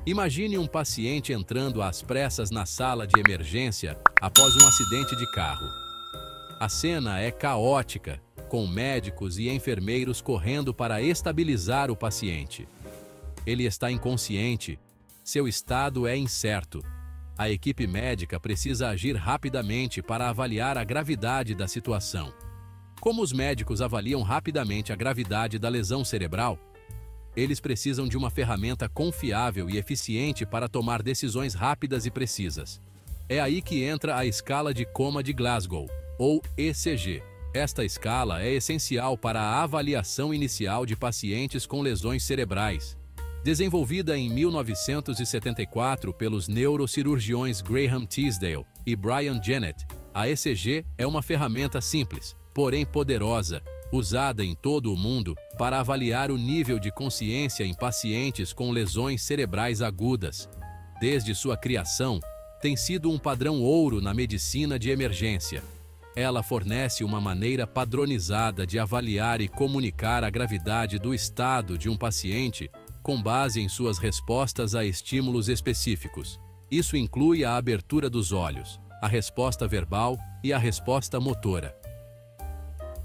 Imagine um paciente entrando às pressas na sala de emergência após um acidente de carro. A cena é caótica, com médicos e enfermeiros correndo para estabilizar o paciente. Ele está inconsciente, seu estado é incerto. A equipe médica precisa agir rapidamente para avaliar a gravidade da situação. Como os médicos avaliam rapidamente a gravidade da lesão cerebral? Eles precisam de uma ferramenta confiável e eficiente para tomar decisões rápidas e precisas. É aí que entra a escala de coma de Glasgow, ou ECG. Esta escala é essencial para a avaliação inicial de pacientes com lesões cerebrais. Desenvolvida em 1974 pelos neurocirurgiões Graham Teasdale e Brian Jennett, a ECG é uma ferramenta simples, porém poderosa, usada em todo o mundo para avaliar o nível de consciência em pacientes com lesões cerebrais agudas. Desde sua criação, tem sido um padrão ouro na medicina de emergência. Ela fornece uma maneira padronizada de avaliar e comunicar a gravidade do estado de um paciente com base em suas respostas a estímulos específicos. Isso inclui a abertura dos olhos, a resposta verbal e a resposta motora.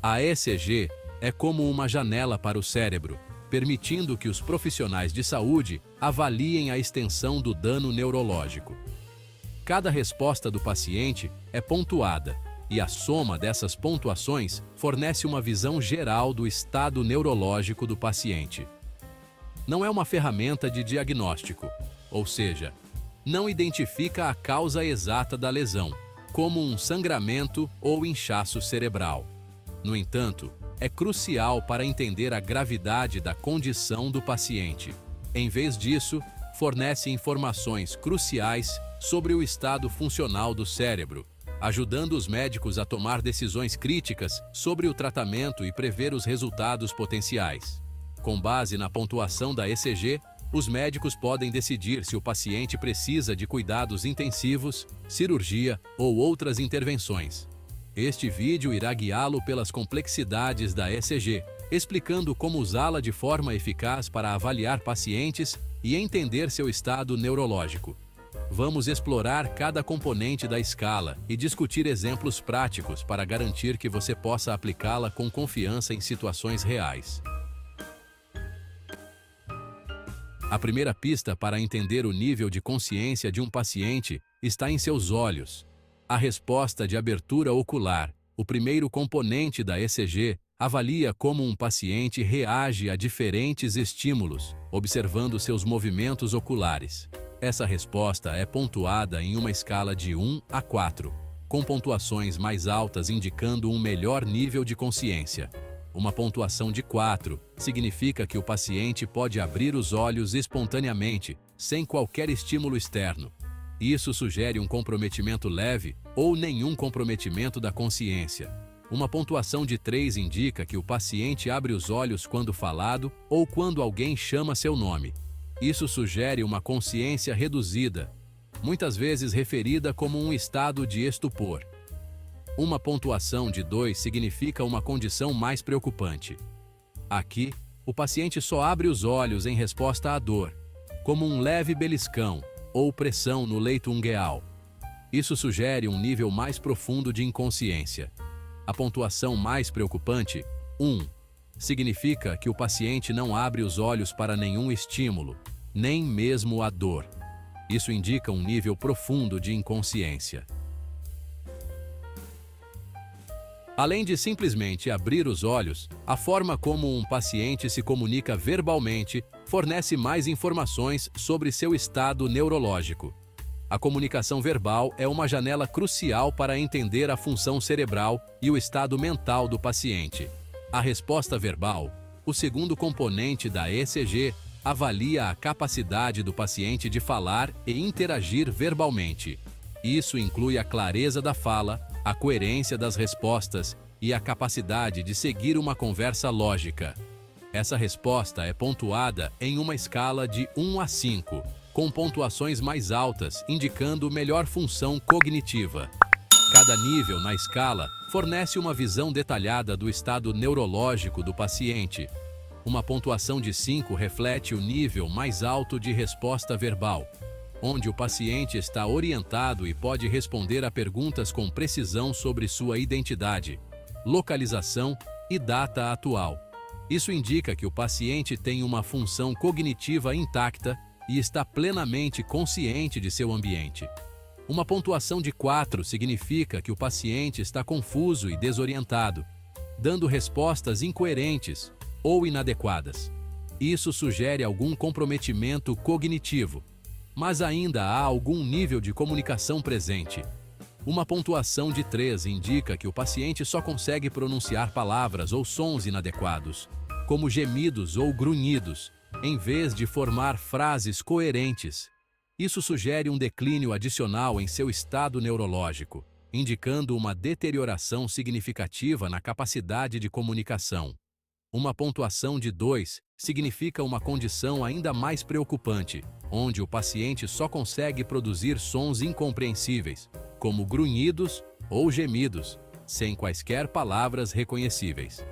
A ECG é como uma janela para o cérebro, permitindo que os profissionais de saúde avaliem a extensão do dano neurológico. Cada resposta do paciente é pontuada, e a soma dessas pontuações fornece uma visão geral do estado neurológico do paciente. Não é uma ferramenta de diagnóstico, ou seja, não identifica a causa exata da lesão, como um sangramento ou inchaço cerebral. No entanto, é crucial para entender a gravidade da condição do paciente. Em vez disso, fornece informações cruciais sobre o estado funcional do cérebro, ajudando os médicos a tomar decisões críticas sobre o tratamento e prever os resultados potenciais. Com base na pontuação da ECG, os médicos podem decidir se o paciente precisa de cuidados intensivos, cirurgia ou outras intervenções. Este vídeo irá guiá-lo pelas complexidades da ECG, explicando como usá-la de forma eficaz para avaliar pacientes e entender seu estado neurológico. Vamos explorar cada componente da escala e discutir exemplos práticos para garantir que você possa aplicá-la com confiança em situações reais. A primeira pista para entender o nível de consciência de um paciente está em seus olhos. A resposta de abertura ocular, o primeiro componente da ECG, avalia como um paciente reage a diferentes estímulos, observando seus movimentos oculares. Essa resposta é pontuada em uma escala de 1 a 4, com pontuações mais altas indicando um melhor nível de consciência. Uma pontuação de 4 significa que o paciente pode abrir os olhos espontaneamente, sem qualquer estímulo externo. Isso sugere um comprometimento leve ou nenhum comprometimento da consciência. Uma pontuação de 3 indica que o paciente abre os olhos quando falado ou quando alguém chama seu nome. Isso sugere uma consciência reduzida, muitas vezes referida como um estado de estupor. Uma pontuação de 2 significa uma condição mais preocupante. Aqui, o paciente só abre os olhos em resposta à dor, como um leve beliscão ou pressão no leito ungueal. Isso sugere um nível mais profundo de inconsciência. A pontuação mais preocupante, 1, significa que o paciente não abre os olhos para nenhum estímulo, nem mesmo a dor. Isso indica um nível profundo de inconsciência. Além de simplesmente abrir os olhos, a forma como um paciente se comunica verbalmente fornece mais informações sobre seu estado neurológico. A comunicação verbal é uma janela crucial para entender a função cerebral e o estado mental do paciente. A resposta verbal, o segundo componente da ECG, avalia a capacidade do paciente de falar e interagir verbalmente. Isso inclui a clareza da fala, a coerência das respostas e a capacidade de seguir uma conversa lógica. Essa resposta é pontuada em uma escala de 1 a 5, com pontuações mais altas indicando melhor função cognitiva. Cada nível na escala fornece uma visão detalhada do estado neurológico do paciente. Uma pontuação de 5 reflete o nível mais alto de resposta verbal, onde o paciente está orientado e pode responder a perguntas com precisão sobre sua identidade, localização e data atual. Isso indica que o paciente tem uma função cognitiva intacta e está plenamente consciente de seu ambiente. Uma pontuação de 4 significa que o paciente está confuso e desorientado, dando respostas incoerentes ou inadequadas. Isso sugere algum comprometimento cognitivo, mas ainda há algum nível de comunicação presente. Uma pontuação de 3 indica que o paciente só consegue pronunciar palavras ou sons inadequados, como gemidos ou grunhidos, em vez de formar frases coerentes. Isso sugere um declínio adicional em seu estado neurológico, indicando uma deterioração significativa na capacidade de comunicação. Uma pontuação de 2 significa uma condição ainda mais preocupante, onde o paciente só consegue produzir sons incompreensíveis, como grunhidos ou gemidos, sem quaisquer palavras reconhecíveis.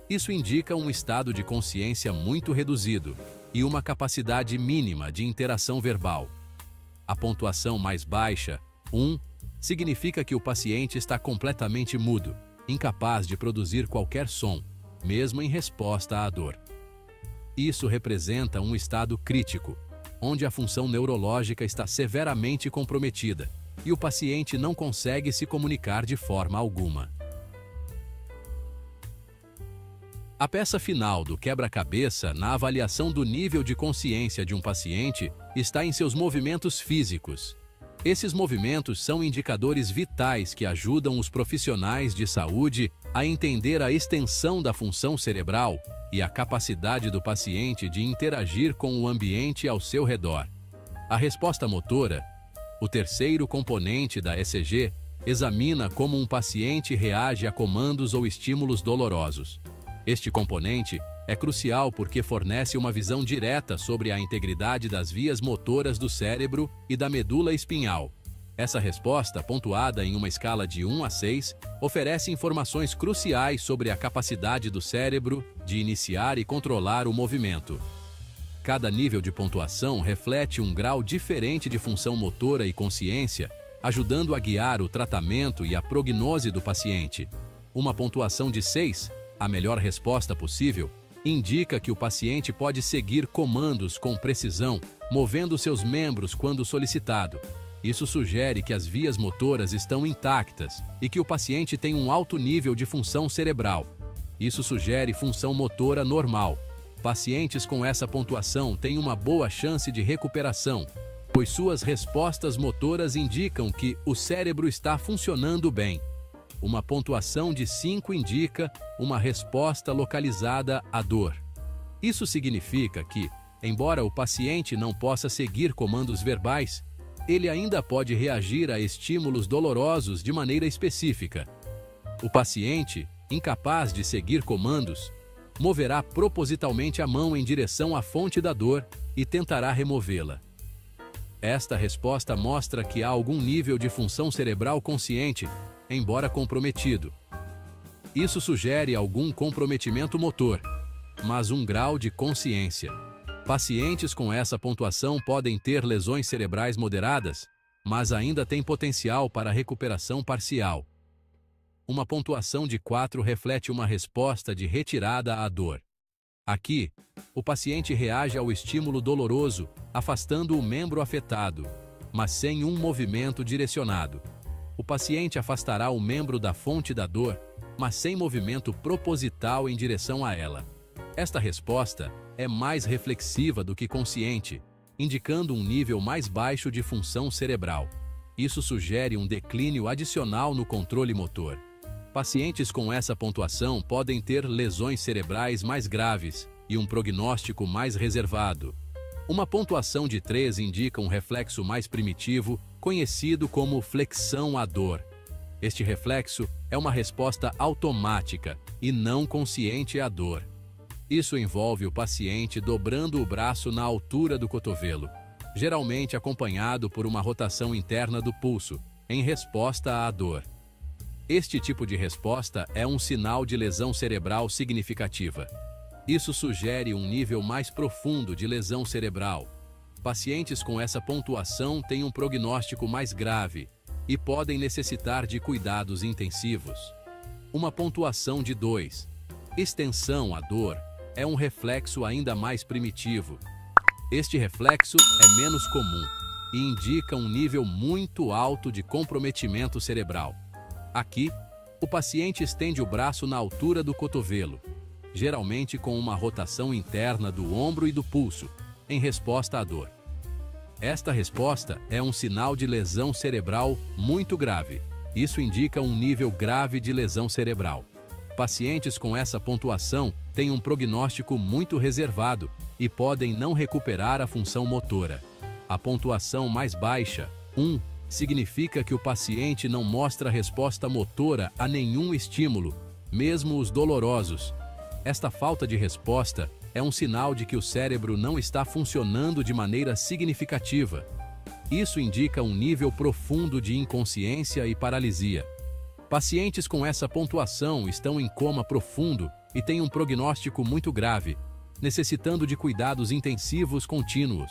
Isso indica um estado de consciência muito reduzido e uma capacidade mínima de interação verbal. A pontuação mais baixa, 1, significa que o paciente está completamente mudo, incapaz de produzir qualquer som, mesmo em resposta à dor. Isso representa um estado crítico, onde a função neurológica está severamente comprometida e o paciente não consegue se comunicar de forma alguma. A peça final do quebra-cabeça na avaliação do nível de consciência de um paciente está em seus movimentos físicos. Esses movimentos são indicadores vitais que ajudam os profissionais de saúde a entender a extensão da função cerebral e a capacidade do paciente de interagir com o ambiente ao seu redor. A resposta motora, o terceiro componente da ECG, examina como um paciente reage a comandos ou estímulos dolorosos. Este componente é crucial porque fornece uma visão direta sobre a integridade das vias motoras do cérebro e da medula espinhal. Essa resposta, pontuada em uma escala de 1 a 6, oferece informações cruciais sobre a capacidade do cérebro de iniciar e controlar o movimento. Cada nível de pontuação reflete um grau diferente de função motora e consciência, ajudando a guiar o tratamento e a prognose do paciente. Uma pontuação de 6, a melhor resposta possível, indica que o paciente pode seguir comandos com precisão, movendo seus membros quando solicitado. Isso sugere que as vias motoras estão intactas e que o paciente tem um alto nível de função cerebral. Isso sugere função motora normal. Pacientes com essa pontuação têm uma boa chance de recuperação, pois suas respostas motoras indicam que o cérebro está funcionando bem. Uma pontuação de 5 indica uma resposta localizada à dor. Isso significa que, embora o paciente não possa seguir comandos verbais, ele ainda pode reagir a estímulos dolorosos de maneira específica. O paciente, incapaz de seguir comandos, moverá propositalmente a mão em direção à fonte da dor e tentará removê-la. Esta resposta mostra que há algum nível de função cerebral consciente, embora comprometido. Isso sugere algum comprometimento motor, mas um grau de consciência. Pacientes com essa pontuação podem ter lesões cerebrais moderadas, mas ainda têm potencial para recuperação parcial. Uma pontuação de 4 reflete uma resposta de retirada à dor. Aqui, o paciente reage ao estímulo doloroso, afastando o membro afetado, mas sem um movimento direcionado. O paciente afastará o membro da fonte da dor, mas sem movimento proposital em direção a ela. Esta resposta é mais reflexiva do que consciente, indicando um nível mais baixo de função cerebral. Isso sugere um declínio adicional no controle motor. Pacientes com essa pontuação podem ter lesões cerebrais mais graves e um prognóstico mais reservado. Uma pontuação de 3 indica um reflexo mais primitivo, conhecido como flexão à dor. Este reflexo é uma resposta automática e não consciente à dor. Isso envolve o paciente dobrando o braço na altura do cotovelo, geralmente acompanhado por uma rotação interna do pulso, em resposta à dor. Este tipo de resposta é um sinal de lesão cerebral significativa. Isso sugere um nível mais profundo de lesão cerebral. Pacientes com essa pontuação têm um prognóstico mais grave e podem necessitar de cuidados intensivos. Uma pontuação de 2. Extensão à dor é um reflexo ainda mais primitivo. Este reflexo é menos comum e indica um nível muito alto de comprometimento cerebral. Aqui, o paciente estende o braço na altura do cotovelo, geralmente com uma rotação interna do ombro e do pulso, em resposta à dor. Esta resposta é um sinal de lesão cerebral muito grave. Isso indica um nível grave de lesão cerebral. Pacientes com essa pontuação têm um prognóstico muito reservado e podem não recuperar a função motora. A pontuação mais baixa, 1, significa que o paciente não mostra resposta motora a nenhum estímulo, mesmo os dolorosos. Esta falta de resposta é um sinal de que o cérebro não está funcionando de maneira significativa. Isso indica um nível profundo de inconsciência e paralisia. Pacientes com essa pontuação estão em coma profundo e têm um prognóstico muito grave, necessitando de cuidados intensivos contínuos.